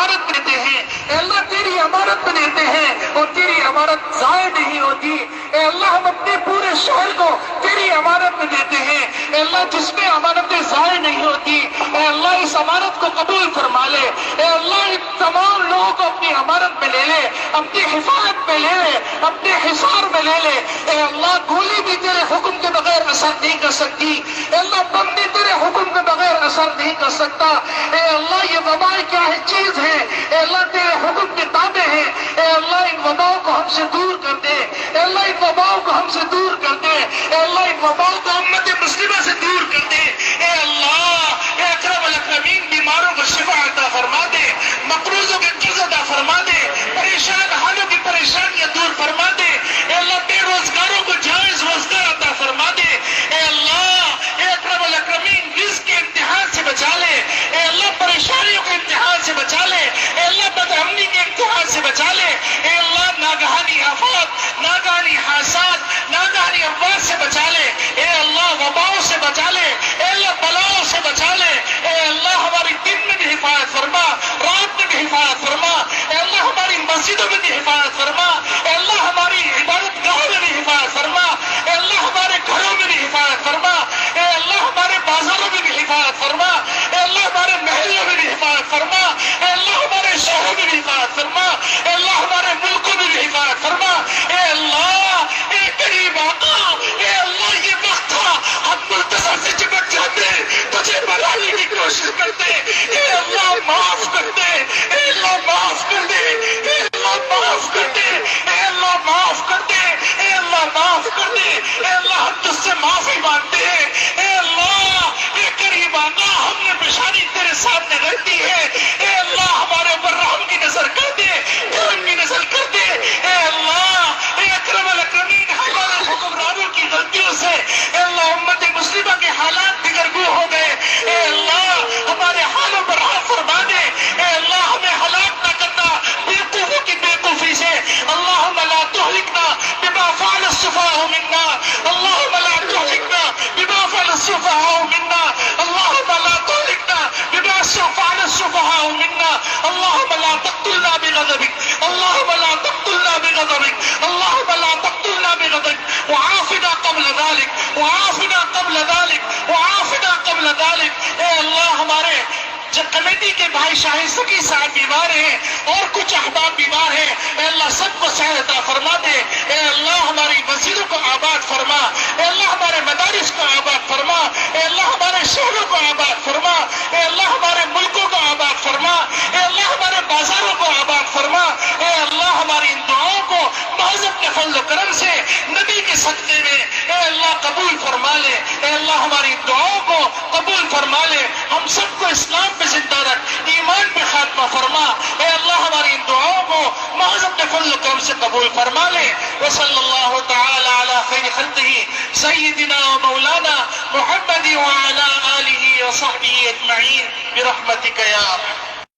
امانت دیتے ہیں، اے اللہ تیری امانت میں دیتے ہیں اور تیری امانت ضائع نہیں ہوتی۔ اے اللہ ہم اپنے پورے شہر کو تیری امانت میں دیتے ہیں، اے اللہ جس میں امانتیں ضائع نہیں ہوتی، اے اللہ اس امانت کو قبول فرما لے۔ اے اللہ ان تمام لوگوں کو اپنی امانت میں لے لے، اپنی حفاظت میں لے لے، اپنے حصار میں لے لے۔ اے اللہ گولی بھی تیرے حکم کے بغیر اثر نہیں کر سکتی، اے اللہ بم بھی تیرے حکم کے بغیر اثر نہیں کر سکتا۔ اے اللہ یہ وبا کیا ہے چیز ہے، اے اللہ تیرے حکم کے تابع ہیں، اے اللہ ان وباؤں کو ہم سے دور کر دے، اے اللہ ان وباؤں کو ہم سے دور کر دے، اے اللہ ان وباؤں کو امت مسلمہ سے دور کر دے۔ اے اللہ اے اکرم الاکرمین بیماروں کو شفا عطا فرما دے، مقروضوں کے قرض عطا فرما دے، پریشان حالوں کی پریشانیاں دور فرما دے۔ اے اللہ بے روزگاروں کو جائز روزگار عطا فرما دے۔ اے اللہ اے اکرم الاکرمین رزق کے امتحان سے بچا لے، اے اللہ پریشانیوں کے امتحان سے بچا لے، اے اللہ بدامنی کے امتحان سے بچا لے، اے اللہ ناگہانی آفات، ناگہانی حادثات، ناگہانی اموات سے بچا لے، اے اللہ وباؤں سے بچا لے، اے اللہ بلاؤں سے بچا لے۔ اے اللہ ہماری دن میں بھی حفاظت فرما، رات میں بھی حفاظت فرما، اے اللہ ہماری مسجدوں میں بھی حفاظت فرما، اے اللہ ہماری عبادت گاہوں میں بھی حفاظت فرما، اے اللہ ہمارے گھروں میں بھی حفاظت فرما، اے اللہ ہمارے بازاروں میں بھی حفاظت فرما، اے اللہ ہمارے محلوں میں بھی حفاظت فرما، اے اللہ ہمارے شہروں میں بھی حفاظت فرما، اے اللہ ہمارے ملکوں میں بھی حفاظت فرما۔ اے اللہ اے قریب آقا، اے اللہ یہ وقت تھا ہم ملتزم سے چپک جاتے، تجھے بلانے کی کوشش کرتے، اے اللہ معاف کر دے، اے اللہ معاف کر دے، اے اللہ معاف کر دے، اے اللہ معاف کر دے، اے اللہ معاف کر دے، اے اللہ ہم تجھ سے معافی مانگتے ہیں۔ اے اللہ اے قریب آقا ہم نے پیشانی تیرے سامنے رکھ دی ہے، اے اللہ ہمارے اوپر رحم کی نظر کر دے، کرم کی نظر کر دے۔ اے اللہ اے اکرم الاکرمین ہمارے حکمرانوں کی غلطیوں سے اے اللہ امت مسلمہ کے حالات دگرگوں ہو گئے، اے اللہ ہمارے حالوں پر رحم فرما دے۔ اے اللہ ہمیں ہلاک نہ کرنا بیوقوفوں کی بیوقوفی سے، اللہم لا تہلکنا بما فعل السفہاء منا، اللہم لا تہلکنا بما فعل السفہاء منا، اللہم لا تہلکنا بما فعل السفہاء منا، اللہم لا تقتلنا بغضبک، اللہم لا تقتلنا بغضبک، اللہم لا تقتلنا بغضبک، وعافنا قبل ذلك، وعافنا قبل ذلك، وعافنا قبل ذلك۔ اے اللہ ہمارے کمیٹی کے بھائی شاہد سکی صاحب بیمار ہیں اور کچھ احباب بیمار ہیں، اے اللہ سب کو صحت عطا فرما دے۔ اے اللہ ہماری مسجدوں کو آباد فرما، اے اللہ ہمارے مدارس کو آباد فرما، اے اللہ ہمارے شہروں کو آباد فرما، اے اللہ ہمارے ملکوں کو آباد فرما، اے اللہ ہمارے بازاروں کو آباد فرما۔ اے اللہ ہماری ان دعاؤں کو محض اپنے فضل و کرم سے نبی کے صدقے میں اے اللہ قبول فرما لے، اے اللہ ہماری دعاؤں کو قبول فرما لے، ہم سب کو اسلام پہ زندہ رکھ، ایمان پہ خاتمہ فرما۔ اے اللہ ہماری ان دعاؤں کو محض اپنے فضل و کرم سے قبول فرما لے۔ وصلی اللہ تعالی علی خیر خلقہ سیدنا و مولانا محمد وعلی آلہ وصحبہ اجمعین برحمتک یا